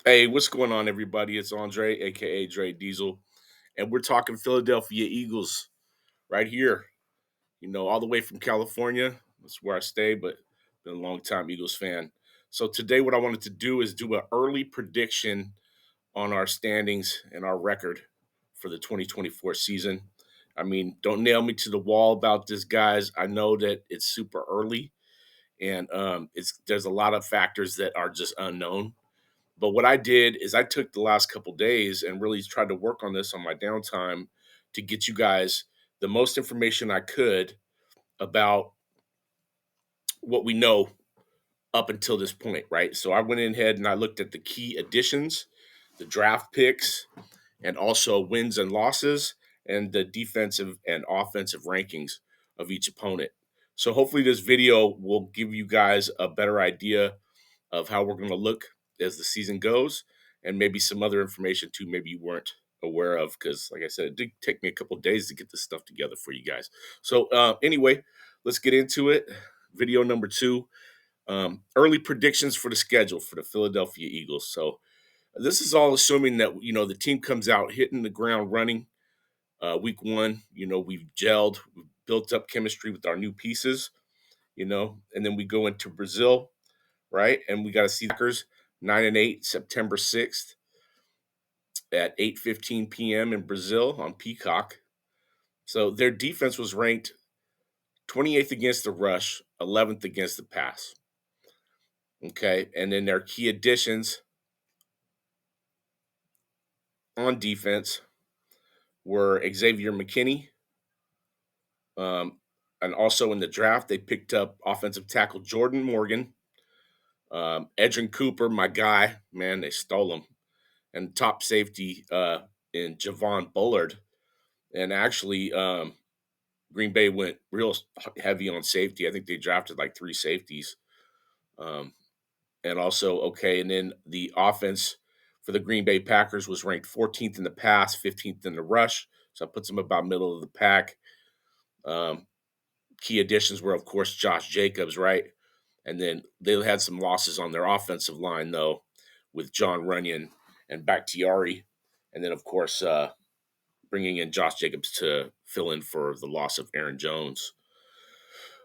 Hey, what's going on, everybody? It's Andre, aka Dre Diesel, and we're talking Philadelphia Eagles right here. All the way from California. That's where I stay, but been a long time Eagles fan. So today, what I wanted to do is do an early prediction on our standings and our record for the 2024 season. I mean, don't nail me to the wall about this, guys. I know that it's super early, and it's there's a lot of factors that are just unknown. But what I did is I took the last couple days and really tried to work on this on my downtime to get you guys the most information I could about what we know up until this point, right? So I went in ahead and I looked at the key additions, the draft picks, and also wins and losses, and the defensive and offensive rankings of each opponent. So hopefully this video will give you guys a better idea of how we're going to look as the season goes, and maybe some other information too, maybe you weren't aware of, because like I said, it did take me a couple of days to get this stuff together for you guys. So anyway, let's get into it. Video number two, early predictions for the schedule for the Philadelphia Eagles. So this is all assuming that the team comes out hitting the ground running. Week one, we've gelled, we've built up chemistry with our new pieces, and then we go into Brazil, right? And we got to see Packers 9-8, September 6th at 8:15 p.m. in Brazil on Peacock. So their defense was ranked 28th against the rush, 11th against the pass. Okay, and then their key additions on defense were Xavier McKinney, um, and also in the draft they picked up offensive tackle Jordan Morgan, Edrin Cooper, my guy, man, they stole him, and top safety in Javon Bullard. And actually, Green Bay went real heavy on safety. I think they drafted like three safeties. Um, and also, okay, and then the offense for the Green Bay Packers was ranked 14th in the pass, 15th in the rush. So that puts them about middle of the pack. Um, Key additions were, of course, Josh Jacobs, right? And then they had some losses on their offensive line, though, with John Runyon and Bakhtiari. And then, of course, bringing in Josh Jacobs to fill in for the loss of Aaron Jones.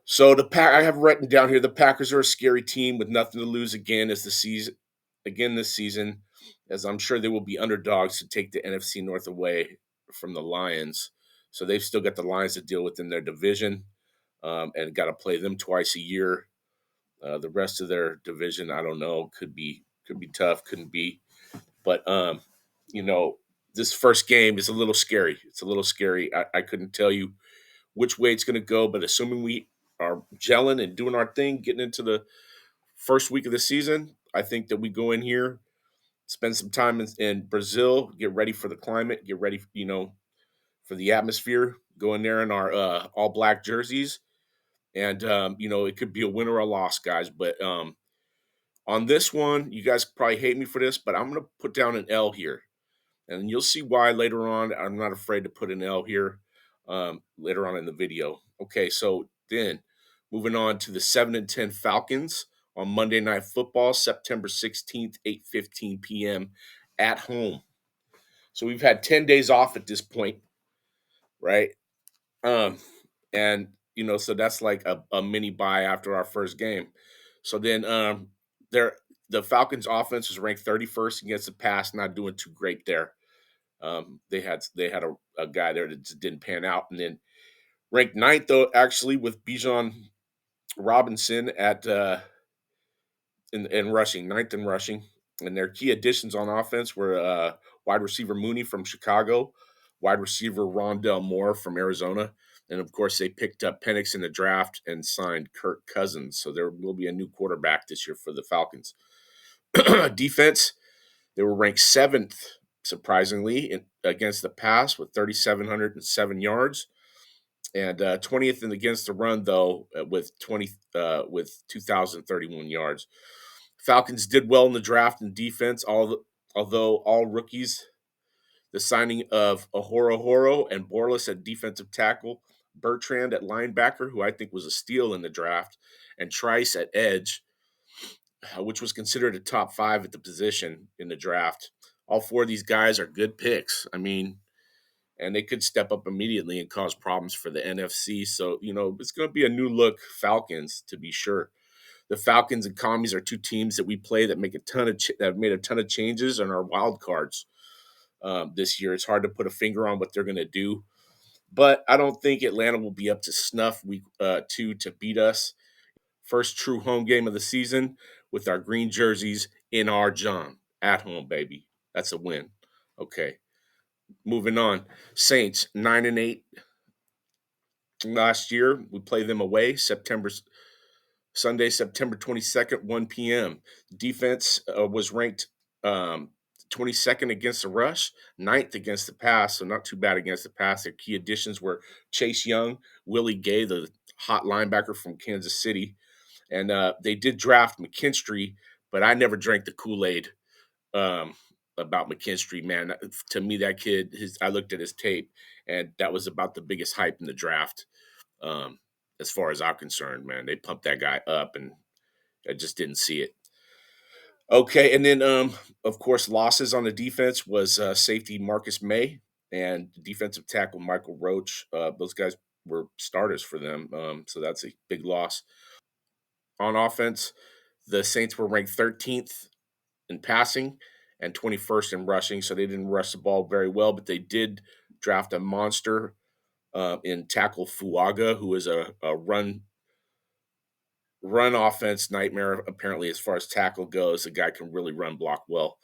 So I have written down here the Packers are a scary team with nothing to lose again this season, as I'm sure they will be underdogs to take the NFC North away from the Lions. So they've still got the Lions to deal with in their division, and got to play them twice a year. The rest of their division, I don't know, could be tough, couldn't be, but you know, this first game is a little scary. It's a little scary. I couldn't tell you which way it's going to go, but assuming we are gelling and doing our thing, getting into the first week of the season, I think that we go in here, spend some time in Brazil, get ready for the climate, get ready, for the atmosphere, go in there in our all black jerseys, and it could be a win or a loss, guys. But on this one, you guys probably hate me for this, but I'm going to put down an L here. And you'll see why later on. I'm not afraid to put an L here later on in the video. Okay, so then moving on to the 7-10 Falcons on Monday Night Football, September 16th, 8:15 p.m. at home. So we've had 10 days off at this point, right? Um, and so that's like a mini bye after our first game. So then there the Falcons offense was ranked 31st against the pass, not doing too great there. They had a guy there that just didn't pan out, and then ranked ninth though actually with Bijan Robinson at in rushing, ninth in rushing, and their key additions on offense were wide receiver Mooney from Chicago, wide receiver Rondell Moore from Arizona, and of course they picked up Penix in the draft and signed Kirk Cousins. So there will be a new quarterback this year for the Falcons. Defense, they were ranked seventh, surprisingly, against the pass with 3,707 yards, and 20th in against the run though with 2,031 yards. Falcons did well in the draft and defense, although all rookies. The signing of Ahoro and Borlis at defensive tackle, Bertrand at linebacker, who I think was a steal in the draft, and Trice at edge which was considered a top five at the position in the draft. All four of these guys are good picks. I mean, and they could step up immediately and cause problems for the NFC. So, it's going to be a new look Falcons to be sure. The Falcons and Commies are two teams that we play that make that have made a ton of changes and are wild cards this year. It's hard to put a finger on what they're going to do, but I don't think Atlanta will be up to snuff week two to beat us. First true home game of the season with our green jerseys in our John at home, baby. That's a win. Okay, moving on. Saints 9-8 last year. We play them away Sunday, September 22nd, 1 p.m. Defense was ranked 22nd against the rush, ninth against the pass, so not too bad against the pass. Their key additions were Chase Young, Willie Gay, the hot linebacker from Kansas City, and they did draft McKinstry, but I never drank the Kool-Aid um, about McKinstry, man. To me, that kid, I looked at his tape, and that was about the biggest hype in the draft. Um, as far as I'm concerned, man, they pumped that guy up, and I just didn't see it. Okay, and then of course, losses on the defense was safety Marcus May and defensive tackle Michael Roach. Those guys were starters for them, so that's a big loss. On offense, the Saints were ranked 13th in passing and 21st in rushing, so they didn't rush the ball very well, but they did draft a monster in tackle Fuaga, who is a run offense nightmare. Apparently, as far as tackle goes, the guy can really run block well.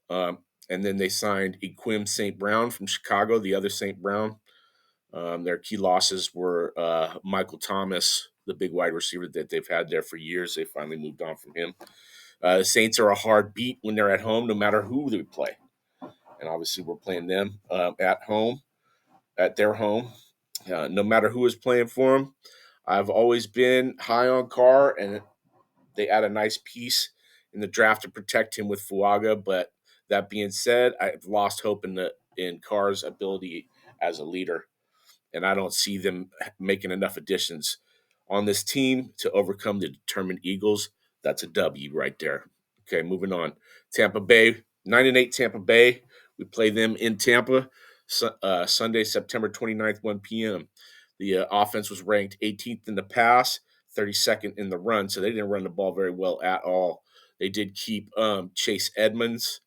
Um, and then they signed Equim St. Brown from Chicago, the other St. Brown. Their key losses were Michael Thomas, the big wide receiver that they've had there for years. They finally moved on from him. The Saints are a hard beat when they're at home, no matter who they play. And obviously, we're playing them at home, at their home, no matter who is playing for them. I've always been high on Carr, and they add a nice piece in the draft to protect him with Fuaga. But that being said, I've lost hope in Carr's ability as a leader, and I don't see them making enough additions on this team to overcome the determined Eagles. That's a W right there. Okay, moving on. Tampa Bay, 9-8 Tampa Bay. We play them in Tampa Sunday, September 29th, 1 p.m. The offense was ranked 18th in the pass, 32nd in the run, so they didn't run the ball very well at all. They did keep Chase Edmonds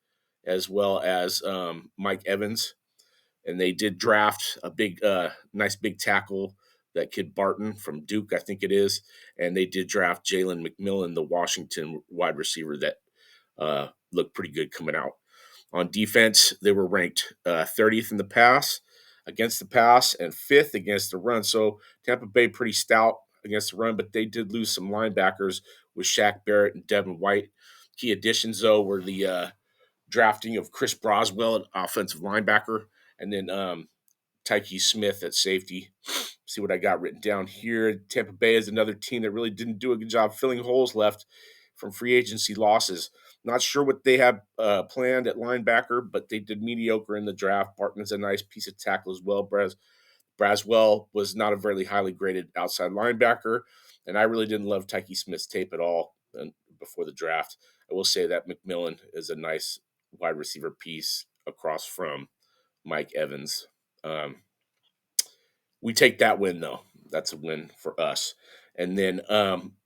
as well as Mike Evans, and they did draft a nice big tackle, that kid Barton from Duke, I think it is, and they did draft Jalen McMillan, the Washington wide receiver that looked pretty good coming out. On defense, they were ranked 30th in the pass against the pass and fifth against the run. So Tampa Bay pretty stout against the run, but they did lose some linebackers with Shaq Barrett and Devin White. Key additions, though, were the drafting of Chris Broswell, an offensive linebacker, and then Tyke Smith at safety. See what I got written down here. Tampa Bay is another team that really didn't do a good job filling holes left from free agency losses. Not sure what they have planned at linebacker, but they did mediocre in the draft. Barton's a nice piece of tackle as well. Braswell was not a very highly graded outside linebacker, and I really didn't love Tyke Smith's tape at all before the draft. I will say that McMillan is a nice wide receiver piece across from Mike Evans. Um, we take that win though. That's a win for us. And then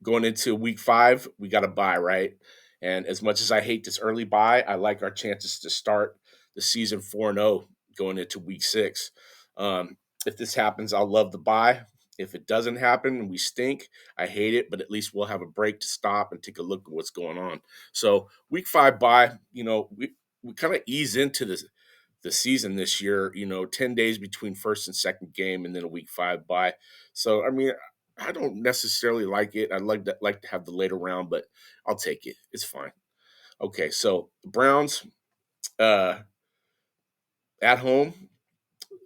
going into week 5, we got a bye, right? And as much as I hate this early bye, I like our chances to start the season 4-0 going into week 6. If this happens, I'll love the bye. If it doesn't happen and we stink, I hate it, but at least we'll have a break to stop and take a look at what's going on. So week 5 bye, we kind of ease into this the season this year, 10 days between first and second game and then a week 5 bye. So, I mean, I don't necessarily like it. I'd like to have the later round, but I'll take it. It's fine. Okay, so the Browns uh, at home.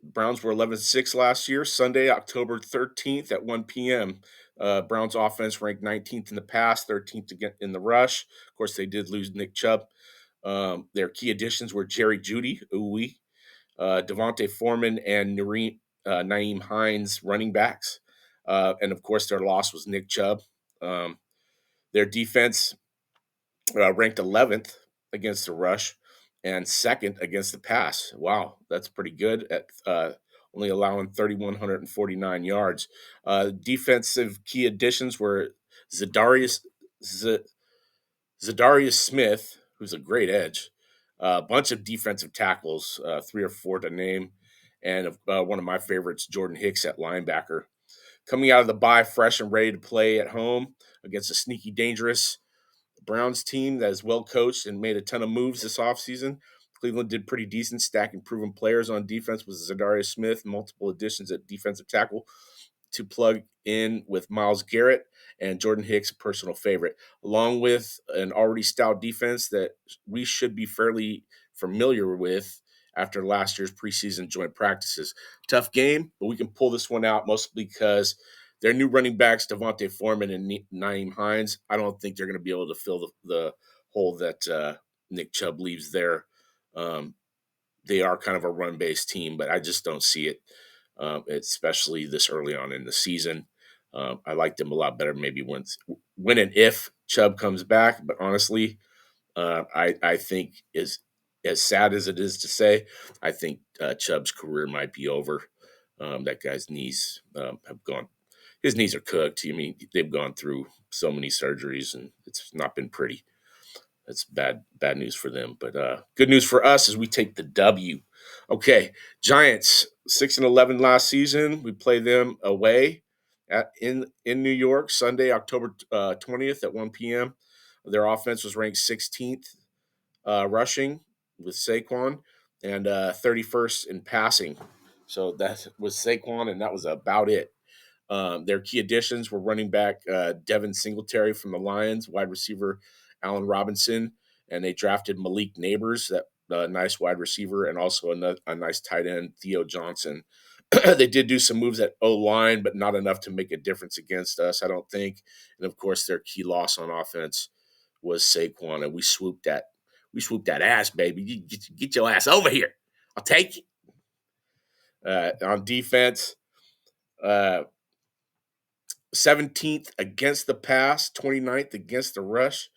Browns were 11-6 last year, Sunday, October 13th at 1 p.m. Browns offense ranked 19th in the pass, 13th in the rush. Of course, they did lose Nick Chubb. Their key additions were Jerry Jeudy, Devontae Foreman, and Naeem Hines, running backs. And of course, their loss was Nick Chubb. Their defense ranked 11th against the rush and second against the pass. Wow, that's pretty good at only allowing 3,149 yards. Defensive key additions were Zadarius Z- Zadarius Smith, who's a great edge, a bunch of defensive tackles, three or four to name, and one of my favorites, Jordan Hicks at linebacker. Coming out of the bye, fresh and ready to play at home against a sneaky, dangerous Browns team that is well coached and made a ton of moves this offseason. Cleveland did pretty decent, stacking proven players on defense with Zadarius Smith, multiple additions at defensive tackle to plug in with Myles Garrett and Jordan Hicks, a personal favorite, along with an already stout defense that we should be fairly familiar with after last year's preseason joint practices. Tough game, but we can pull this one out mostly because their new running backs, Devontae Foreman and Naeem Hines, I don't think they're going to be able to fill the hole that Nick Chubb leaves there. Um, they are kind of a run based team, but I just don't see it, especially this early on in the season. I like them a lot better maybe when and if Chubb comes back. But honestly, I think as sad as it is to say, I think Chubb's career might be over. That guy's knees have gone. His knees are cooked. I mean, they've gone through so many surgeries, and it's not been pretty. That's bad news for them. But good news for us is we take the W. Okay, Giants 6-11 last season. We play them away in New York Sunday, October 20th at 1 p.m. Their offense was ranked 16th rushing with Saquon and 31st in passing. So that was Saquon, and that was about it. Their key additions were running back Devin Singletary from the Lions, wide receiver Allen Robinson, and they drafted Malik Neighbors, that nice wide receiver, and also a nice tight end, Theo Johnson. They did do some moves at O line, but not enough to make a difference against us, I don't think. And of course, their key loss on offense was Saquon, and we swooped that ass, baby. You get your ass over here. I'll take you. On defense, uh, 17th against the pass, 29th against the rush.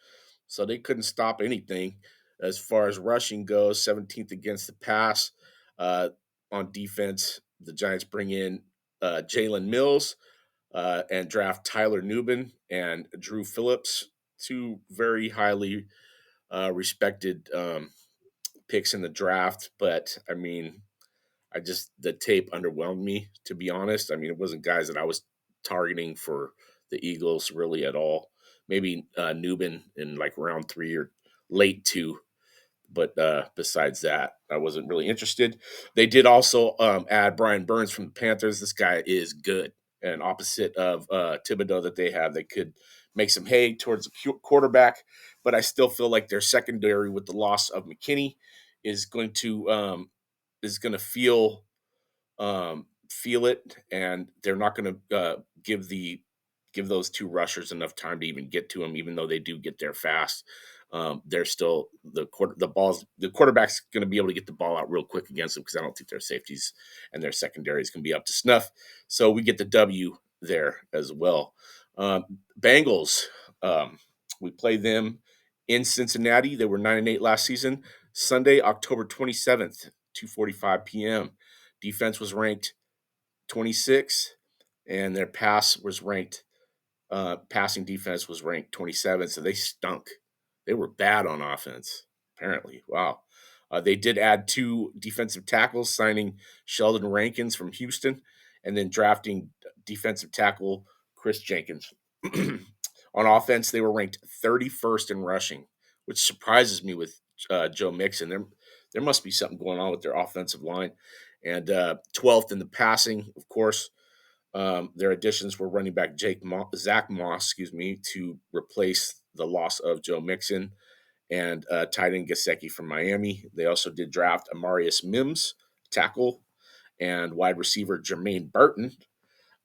So they couldn't stop anything as far as rushing goes. 17th against the pass. Uh, on defense, the Giants bring in Jalen Mills and draft Tyler Nubin and Drew Phillips, two very highly respected picks in the draft. But I mean, the tape underwhelmed me, to be honest. I mean, it wasn't guys that I was targeting for the Eagles really at all. Maybe Nubin in like round 3 or late 2, but besides that, I wasn't really interested. They did also add Brian Burns from the Panthers. This guy is good, and opposite of Thibodeau that they have, they could make some hay towards the quarterback. But I still feel like their secondary, with the loss of McKinney, is going to feel it, and they're not going to give those two rushers enough time to even get to him, even though they do get there fast. They're still the quarterback's going to be able to get the ball out real quick against them because I don't think their safeties and their secondaries can be up to snuff. So we get the W there as well. Bengals, we play them in Cincinnati. They were 9-8 last season. Sunday, October 27th, 2:45 p.m. Defense was ranked 26, and their passing defense was ranked 27. So they stunk. They were bad on offense, apparently. Wow. They did add two defensive tackles, signing Sheldon Rankins from Houston, and then drafting defensive tackle Chris Jenkins. On offense, they were ranked 31st in rushing, which surprises me with Joe Mixon. There must be something going on with their offensive line. And 12th in the passing, of course. Their additions were running back Zach Moss, to replace the loss of Joe Mixon, and tight end Gesicki from Miami. They also did draft Amarius Mims, tackle, and wide receiver Jermaine Burton.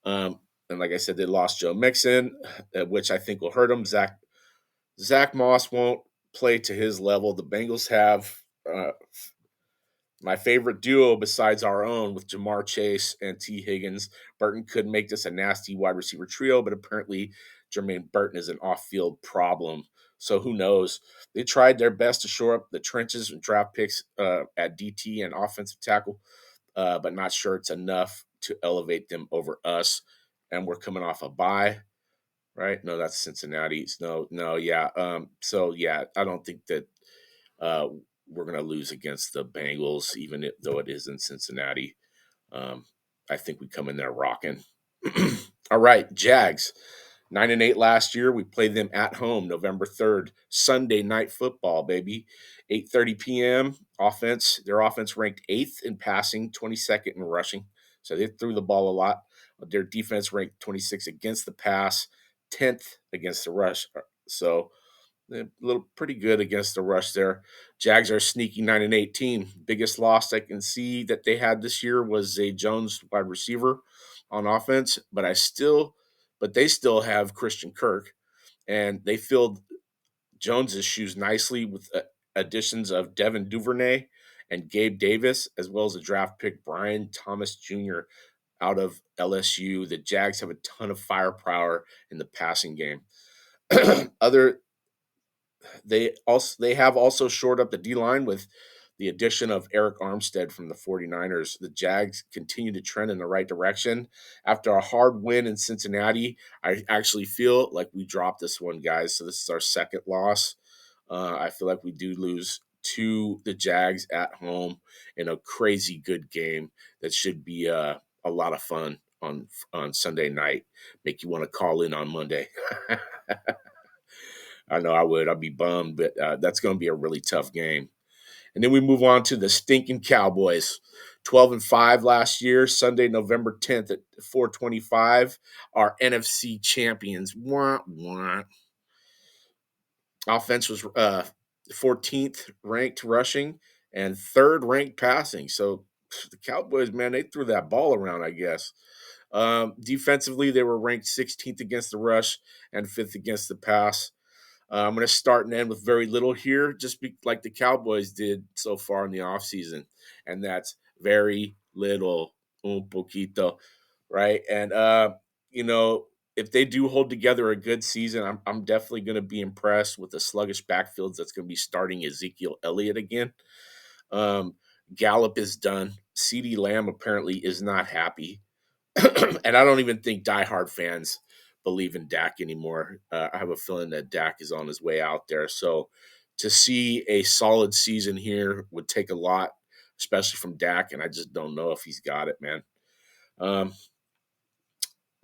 And like I said, they lost Joe Mixon, which I think will hurt them. Zach Moss won't play to his level. The Bengals have my favorite duo besides our own with Jamar Chase and T. Higgins. Burton could make this a nasty wide receiver trio, but apparently Jermaine Burton is an off-field problem So who knows? They tried their best to shore up the trenches and draft picks at DT and offensive tackle, but not sure it's enough to elevate them over us. And we're coming off a bye, right? No, that's Cincinnati's. No, no, yeah. So yeah, I don't think that uh, we're gonna lose against the Bengals, even though it is in Cincinnati. Um, I think we come in there rocking. All right, Jags. 9-8 last year. We played them at home November 3rd. Sunday night football, baby. 8:30 p.m. Offense. Their offense ranked 8th in passing, 22nd in rushing. So they threw the ball a lot. Their defense ranked 26th against the pass, 10th against the rush. So they're a little pretty good against the rush there. Jags are sneaky 9-18. Biggest loss I can see that they had this year was Zay Jones, wide receiver, on offense. But they still have Christian Kirk, and they filled Jones's shoes nicely with additions of Devin Duvernay and Gabe Davis, as well as a draft pick Brian Thomas Jr. out of LSU. The Jags have a ton of firepower in the passing game. Other they have also shored up the D line with the addition of Eric Armstead from the 49ers. The Jags continue to trend in the right direction. After a hard win in Cincinnati, I actually feel like we dropped this one, guys. So this is our second loss. I feel like we do lose to the Jags at home in a crazy good game that should be a lot of fun on Sunday night. Make you want to call in on Monday. I know I would. I'd be bummed, but that's going to be a really tough game. And then we move on to the stinking Cowboys. 12-5 last year, Sunday, November 10th at 4:25. Our NFC champions. Wah, wah. Offense was 14th ranked rushing and third ranked passing. So the Cowboys, man, they threw that ball around, I guess. Defensively, they were ranked 16th against the rush and fifth against the pass. I'm going to start and end with very little here, just like the Cowboys did so far in the offseason. And that's very little, un poquito, right? And, you know, if they do hold together a good season, I'm definitely going to be impressed with the sluggish backfields that's going to be starting Ezekiel Elliott again. Um, Gallup is done. CeeDee Lamb apparently is not happy. And I don't even think diehard fans believe in Dak anymore. I have a feeling that Dak is on his way out there. So to see a solid season here would take a lot, especially from Dak, and I just don't know if he's got it, man. Um,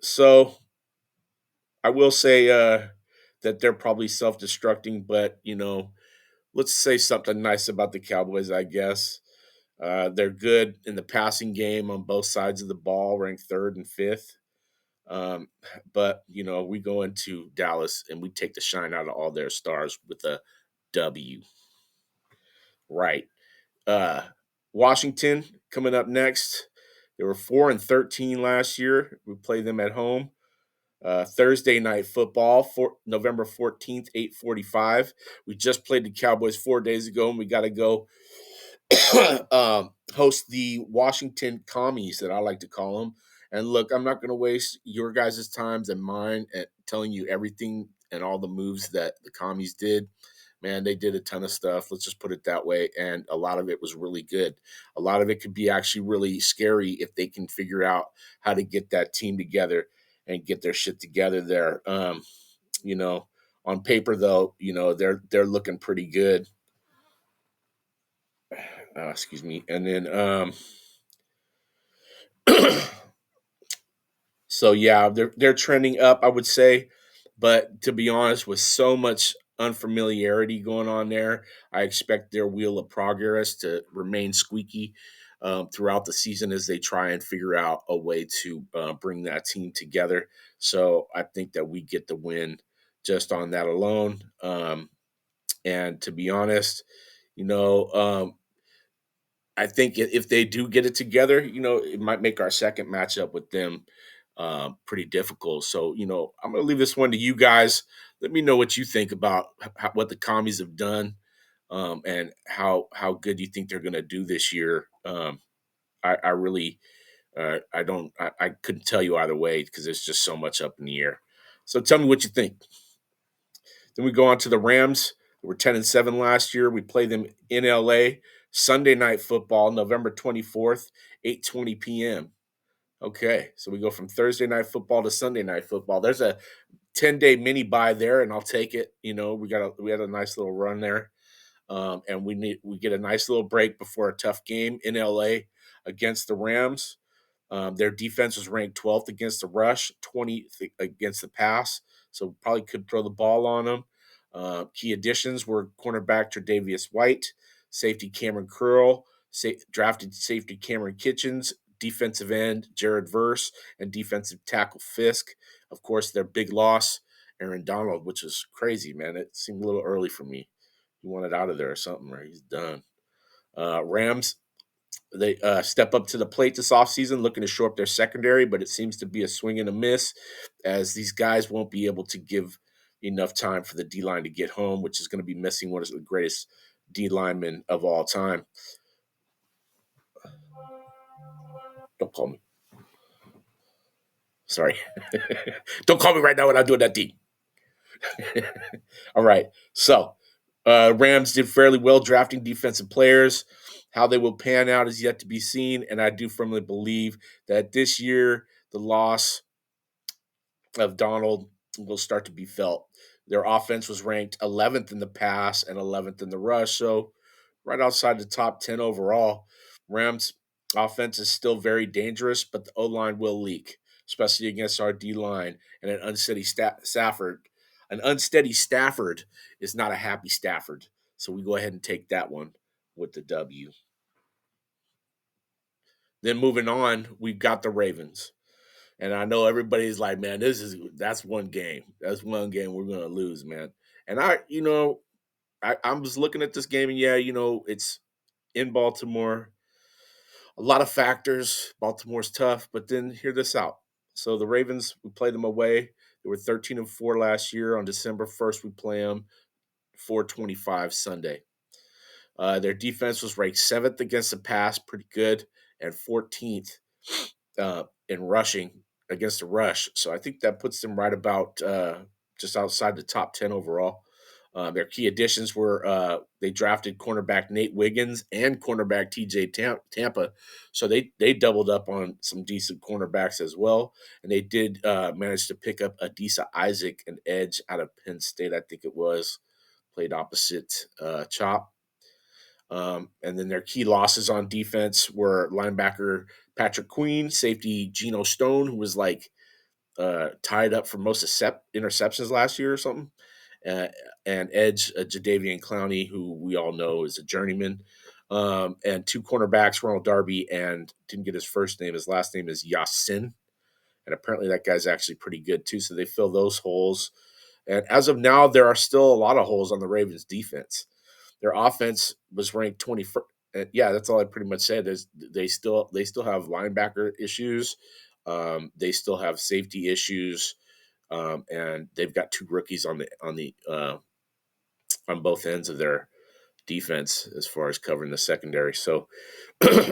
so I will say that they're probably self-destructing, but let's say something nice about the Cowboys, I guess. They're good in the passing game on both sides of the ball, ranked third and fifth. Um, but we go into Dallas and we take the shine out of all their stars with a W. Right. Uh, Washington coming up next. They were 4-13 last year. We played them at home. Thursday night football, November 14th, 8:45. We just played the Cowboys 4 days ago, and we got to go host the Washington Commies, that I like to call them. And look, I'm not going to waste your guys' times and mine at telling you everything and all the moves that the Commies did. Man, they did a ton of stuff. Let's just put it that way. And a lot of it was really good. A lot of it could be actually really scary if they can figure out how to get that team together and get their shit together there. You know, on paper though, they're looking pretty good. Excuse me. And then so yeah, they're trending up, I would say. But to be honest, with so much unfamiliarity going on there, I expect their wheel of progress to remain squeaky throughout the season as they try and figure out a way to bring that team together. So I think that we get the win just on that alone. And to be honest, you know, um, I think if they do get it together, it might make our second matchup with them pretty difficult. So, I'm going to leave this one to you guys. Let me know what you think about what the commies have done, and how good you think they're going to do this year. I really, I couldn't tell you either way because there's just so much up in the air. So tell me what you think. Then we go on to the Rams. We were 10-7 last year. We play them in LA Sunday night football, November 24th, 8:20 p.m. Okay, so we go from Thursday night football to Sunday night football. There's a 10-day mini buy there, and I'll take it. We had a nice little run there, and we get a nice little break before a tough game in LA against the Rams. Their defense was ranked 12th against the rush, 20th against the pass, so probably could throw the ball on them. Key additions were cornerback Tre'Davious White, safety Cameron Curl, drafted safety Cameron Kitchens, defensive end Jared Verse, and defensive tackle Fisk. Of course, their big loss, Aaron Donald, which is crazy, man. It seemed a little early for me. He wanted out of there or something, right? He's done. Rams, they step up to the plate this offseason, looking to shore up their secondary, but it seems to be a swing and a miss as these guys won't be able to give enough time for the D line to get home, which is going to be missing one of the greatest D linemen of all time. Don't call me. Sorry. Don't call me right now when I'm doing that D. All right. So, Rams did fairly well drafting defensive players. How they will pan out is yet to be seen. And I do firmly believe that this year, the loss of Donald will start to be felt. Their offense was ranked 11th in the pass and 11th in the rush. So, right outside the top 10 overall. Rams offense is still very dangerous, but the O line will leak, especially against our D line and an unsteady Stafford. An unsteady Stafford is not a happy Stafford. So we go ahead and take that one with the W. Then moving on, we've got the Ravens. And I know everybody's like, man, that's one game. That's one game we're gonna lose, man. And I was looking at this game, and yeah, it's in Baltimore. A lot of factors. Baltimore's tough, but then hear this out. So the Ravens, we played them away. They were 13-4 last year. On December 1st, we play them 4:25 Sunday. Their defense was ranked 7th against the pass, pretty good, and 14th in rushing against the rush. So I think that puts them right about just outside the top 10 overall. Their key additions were they drafted cornerback Nate Wiggins and cornerback TJ Tampa. So they doubled up on some decent cornerbacks as well. And they did manage to pick up Adisa Isaac, an edge out of Penn State, I think it was, played opposite Chop. And then their key losses on defense were linebacker Patrick Queen, safety Geno Stone, who was like tied up for most interceptions last year or something, uh, and edge Jadavian Clowney, who we all know is a journeyman, and two cornerbacks, Ronald Darby, and didn't get his first name. His last name is Yasin, and apparently that guy's actually pretty good too. So they fill those holes. And as of now, there are still a lot of holes on the Ravens' defense. Their offense was ranked 21st. Yeah, that's all I pretty much said. Is they still have linebacker issues. They still have safety issues, and they've got two rookies on both ends of their defense as far as covering the secondary. So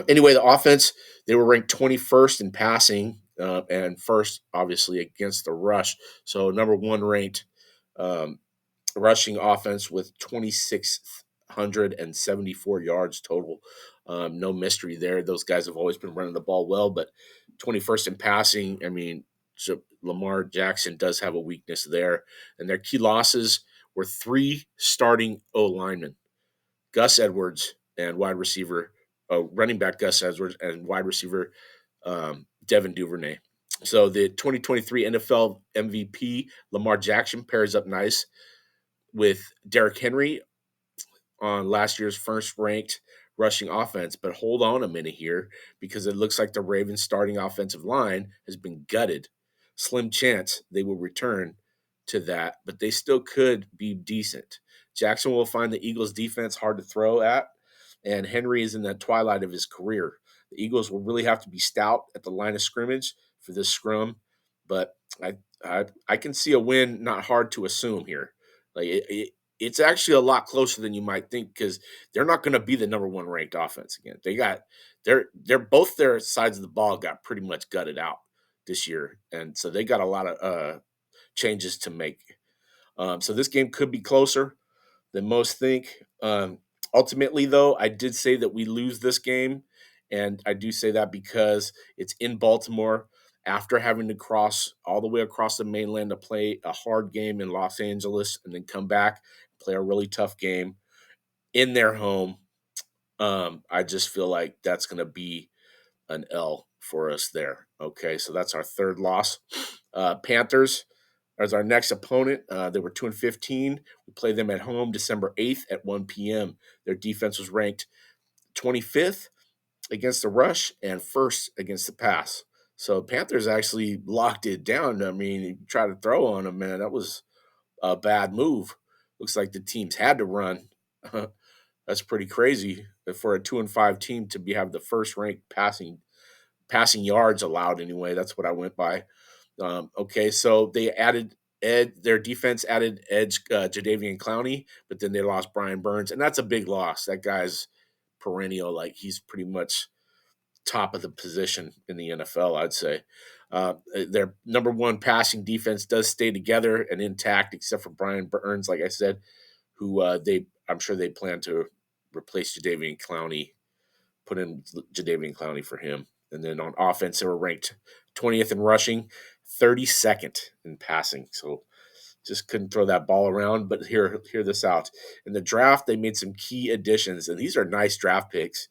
anyway, the offense, they were ranked 21st in passing and first, obviously, against the rush. So number one ranked um, rushing offense with 2,674 yards total. No mystery there. Those guys have always been running the ball well, but 21st in passing, I mean, so Lamar Jackson does have a weakness there. And their key losses were three starting O linemen, Gus Edwards and running back Gus Edwards and wide receiver Devin Duvernay. So the 2023 NFL MVP Lamar Jackson pairs up nice with Derrick Henry on last year's first ranked rushing offense. But hold on a minute here because it looks like the Ravens starting offensive line has been gutted. Slim chance they will return to that, but they still could be decent. Jackson will find the Eagles defense hard to throw at, and Henry is in the twilight of his career. The Eagles will really have to be stout at the line of scrimmage for this scrum, but I can see a win not hard to assume here. Like it's actually a lot closer than you might think because they're not going to be the number one ranked offense again. They're both their sides of the ball got pretty much gutted out this year, and so they got a lot of changes to make. So this game could be closer than most think. Ultimately, though, I did say that we lose this game, and I do say that because it's in Baltimore after having to cross all the way across the mainland to play a hard game in Los Angeles and then come back, play a really tough game in their home. I just feel like that's going to be an L for us there. Okay, so that's our third loss. Panthers as our next opponent. They were 2-15. We play them at home December 8th at 1 p.m. Their defense was ranked 25th against the rush and first against the pass. So Panthers actually locked it down. I mean, you try to throw on them, man. That was a bad move. Looks like the teams had to run. That's pretty crazy for a 2-5 team to be have the first ranked passing yards allowed anyway. That's what I went by. Okay, so they added their defense added edge Jadeveon Clowney, but then they lost Brian Burns, and that's a big loss. That guy's perennial, like he's pretty much top of the position in the NFL, I'd say. Their number one passing defense does stay together and intact, except for Brian Burns, like I said, who I'm sure they plan to replace Jadeveon Clowney, put in Jadeveon Clowney for him. And then on offense, they were ranked 20th in rushing, 32nd in passing. So just couldn't throw that ball around. But hear this out. In the draft, they made some key additions, and these are nice draft picks.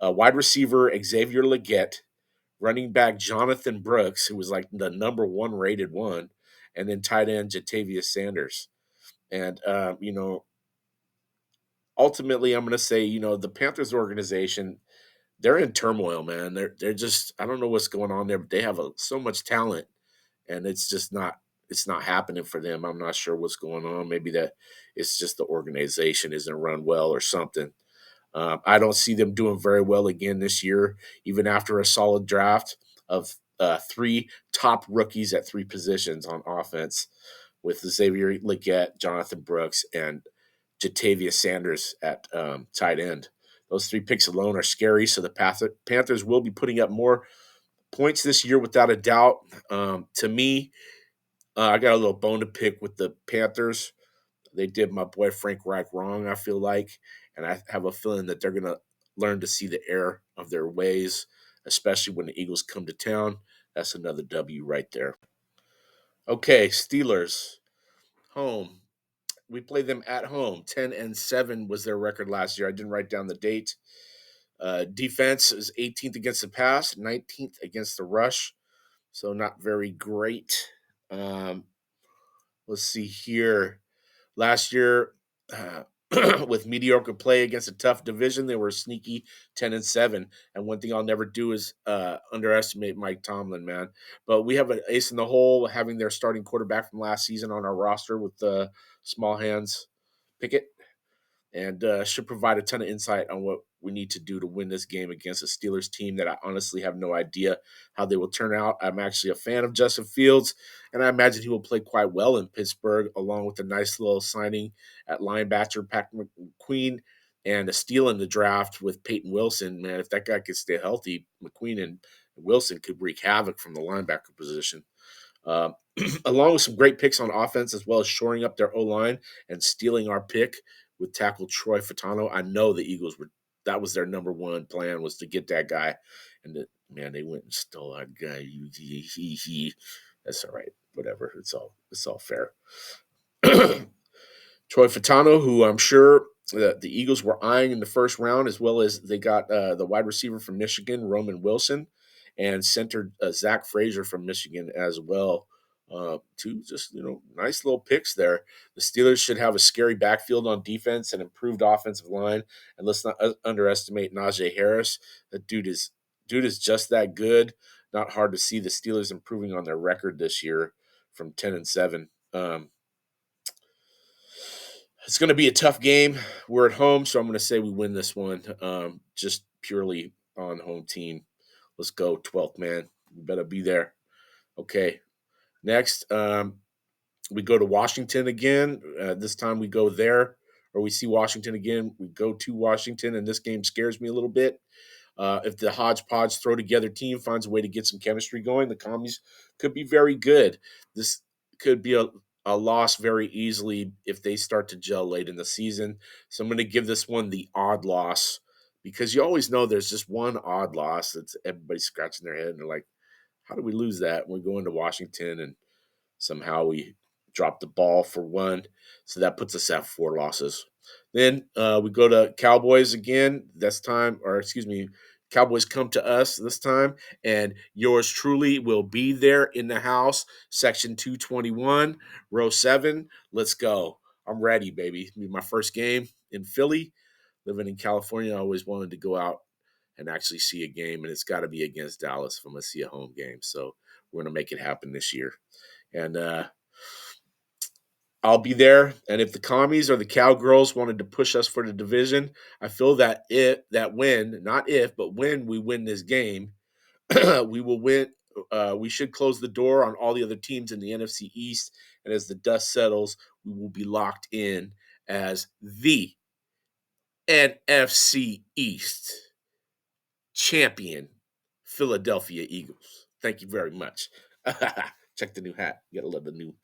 Wide receiver Xavier Legette, running back Jonathan Brooks, who was like the number one rated one, and then tight end Jatavius Sanders. And ultimately, I'm going to say, the Panthers organization, they're in turmoil, man. They're just I don't know what's going on there, but they have so much talent, and it's not happening for them. I'm not sure what's going on. Maybe that it's just the organization isn't run well or something. I don't see them doing very well again this year, even after a solid draft of three top rookies at three positions on offense with Xavier Legette, Jonathan Brooks, and Jatavius Sanders at tight end. Those three picks alone are scary. So the Panthers will be putting up more points this year without a doubt. To me, I got a little bone to pick with the Panthers. They did my boy Frank Reich wrong, I feel like. And I have a feeling that they're going to learn to see the error of their ways, especially when the Eagles come to town. That's another W right there. Okay, Steelers, home. We played them at home. 10-7 was their record last year. I didn't write down the date. Defense is 18th against the pass, 19th against the rush. So not very great. Um, let's see here. Last year, uh, with mediocre play against a tough division, they were sneaky 10-7. And one thing I'll never do is underestimate Mike Tomlin, man. But we have an ace in the hole, having their starting quarterback from last season on our roster with small hands Pickett, and should provide a ton of insight on what we need to do to win this game against a Steelers team that I honestly have no idea how they will turn out. I'm actually a fan of Justin Fields, and I imagine he will play quite well in Pittsburgh, along with a nice little signing at linebacker, Patrick McQueen, and a steal in the draft with Peyton Wilson. Man, if that guy could stay healthy, McQueen and Wilson could wreak havoc from the linebacker position. Uh, along with some great picks on offense, as well as shoring up their O line and stealing our pick with tackle Troy Fatano. I know the Eagles were that was their number one plan was to get that guy, and man, they went and stole that guy. That's all right, whatever. It's all fair. Troy Fatano, who I'm sure the Eagles were eyeing in the first round, as well as they got the wide receiver from Michigan, Roman Wilson, and center Zach Frazier from Michigan as well. Two just nice little picks there. The Steelers should have a scary backfield on defense and improved offensive line. And let's not underestimate Najee Harris. The dude is just that good. Not hard to see the Steelers improving on their record this year from 10-7. It's going to be a tough game. We're at home, so I'm going to say we win this one just purely on home team. Let's go, 12th man. You better be there. Okay. Next, we go to Washington again. This time we go there, or we see Washington again. We go to Washington, and this game scares me a little bit. If the hodgepodge throw together team finds a way to get some chemistry going, the commies could be very good. This could be a loss very easily if they start to gel late in the season. So I'm going to give this one the odd loss because you always know there's just one odd loss that's everybody scratching their head and they're like, how do we lose that? We go into Washington and somehow we drop the ball for one. So that puts us at 4 losses. Then we go to Cowboys again. This time, or excuse me, Cowboys come to us this time, and yours truly will be there in the house, section 221, row 7. Let's go. I'm ready, baby. It'll be my first game in Philly. Living in California, I always wanted to go out and actually see a game, and it's got to be against Dallas if I'm going to see a home game. So we're going to make it happen this year. And I'll be there. And if the commies or the cowgirls wanted to push us for the division, I feel that when, not if, but when we win this game, we will win. We should close the door on all the other teams in the NFC East. And as the dust settles, we will be locked in as the NFC East champion, Philadelphia Eagles. Thank you very much. Check the new hat. You gotta love the new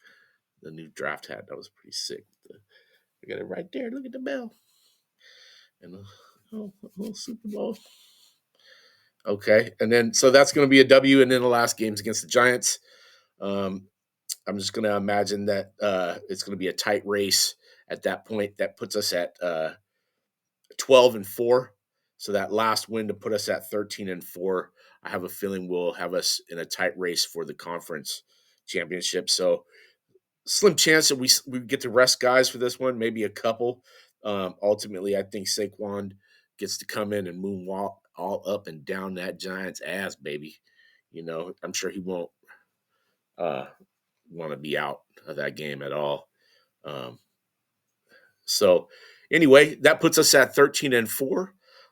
draft hat. That was pretty sick. I got it right there. Look at the bell. And a Super Bowl. Okay. And then, so that's going to be a W. And then the last game's against the Giants. Um, I'm just going to imagine that it's going to be a tight race at that point. That puts us at 12-4. So that last win to put us at 13-4, I have a feeling will have us in a tight race for the conference championship. So slim chance that we get to rest guys for this one, maybe a couple. Ultimately, I think Saquon gets to come in and moonwalk all up and down that Giants' ass, baby. I'm sure he won't uh, want to be out of that game at all. Um, so anyway, that puts us at 13-4.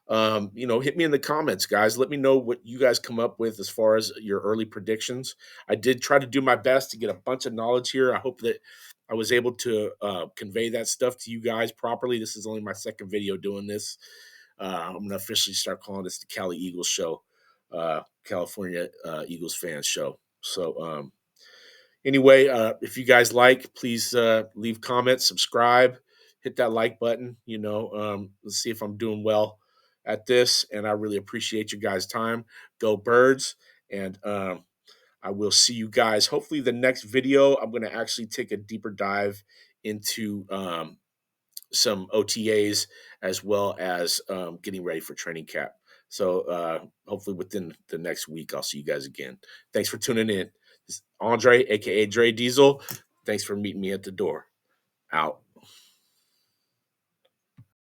Hit me in the comments, guys. Let me know what you guys come up with as far as your early predictions. I did try to do my best to get a bunch of knowledge here. I hope that I was able to convey that stuff to you guys properly. This is only my second video doing this. I'm going to officially start calling this the Cali Eagles show, California Eagles fans show. So, anyway, if you guys like, please leave comments, subscribe, hit that like button. Let's see if I'm doing well at this. And I really appreciate you guys' time. Go Birds. And I will see you guys. Hopefully, the next video, I'm going to actually take a deeper dive into some OTAs as well as getting ready for training camp. So hopefully within the next week, I'll see you guys again. Thanks for tuning in. This is Andre, aka Dre Diesel. Thanks for meeting me at the door. Out.